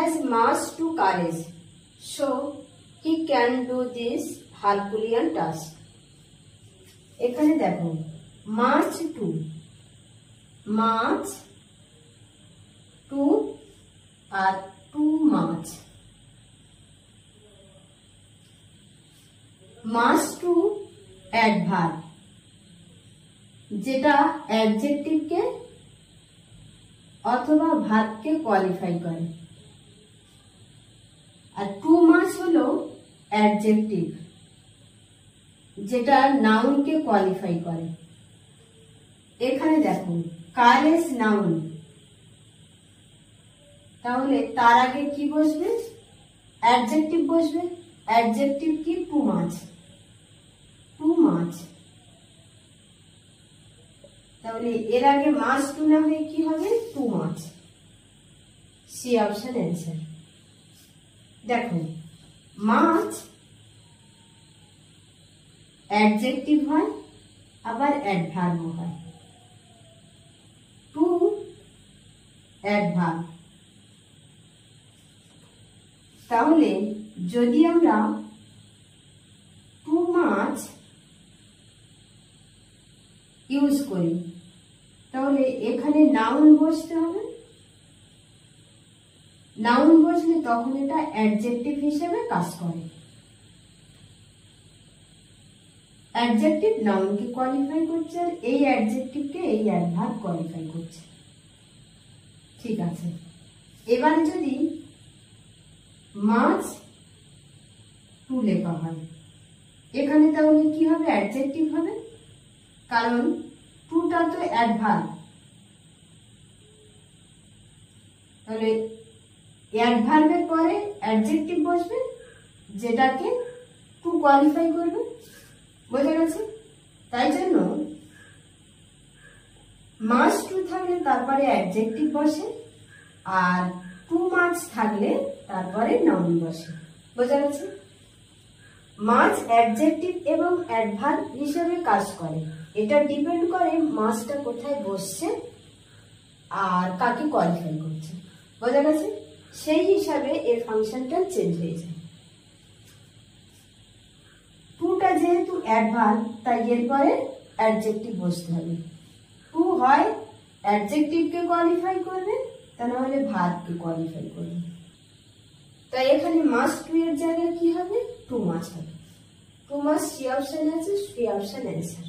has much to courage, so he can do this Herculean task. এখানে দেখো much to R too much. much to adverb, যেটা অ্যাডজেক্টিভকে অথবা ভার্বকে qualify করে, আর too much হলো adjective যেটা নাউনকে qualify করে। এখানে দেখো কারেজ নাউন, তাহলে তার আগে কি বসবে? অ্যাডজেক্টিভ বসবে। অ্যাডজেক্টিভ কি? Too much. তাহলে এর আগে মাছ টু না হয়ে কি হবে? Too much. C option answer. দেখো মাছ অ্যাডজেক্টিভ হয়, আবার অ্যাডভার্বও হয়। Too adverb. তাহলে যদি আমরা টু মাছ ইউজ করি, তাহলে এখানে নাউন বসতে হবে। নাউন বসলে তখন এটা অ্যাডজেক্টিভ হিসেবে কাজ করে। অ্যাডজেক্টিভ নাউনকে কোয়ালিফাই করছে, আর এই অ্যাডজেক্টিভকে এই অ্যাডভার্ব কোয়ালিফাই করছে। ঠিক আছে, এবার যদি মাছ টু লেখা হয়, এখানে তাহলে কি হবে? অ্যাডজেক্টিভ হবে, কারণ টুটা তো অ্যাডভার্ব। তাহলে অ্যাডভার্বের পরে অ্যাডজেক্টিভ বসবে যেটাকে টু কোয়ালিফাই করবে। বোঝা গেছে? তাই জন্য মাছ টু থাকলে তারপরে অ্যাডজেক্টিভ বসে, আর টু মাছ থাকলে তারপরে নাউন বসে। বোঝা গেছে? মাছ অ্যাডজেক্টিভ এবং অ্যাডভার্ব হিসেবে কাজ করে। এটা ডিপেন্ড করে মাছটা কোথায় বসছে আর কাকে কোয়ালিফাই করছে। বোঝা গেছে? সেই হিসাবে এর ফাংশনটা চেঞ্জ হয়ে যায়। টুটা যেহেতু অ্যাডভার্ব, তাই এরপরে অ্যাডজেক্টিভ বসতে হবে। টু হয় অ্যাডজেক্টিভকে কোয়ালিফাই করবে, তা না হলে ভার্বকে কোয়ালিফাই করবে। তাই এখানে মাছ টু এর জায়গায় কি হবে? টু মাছ হবে। টু মাছ সি অপশন আছে, সি অপশন অ্যান্সার।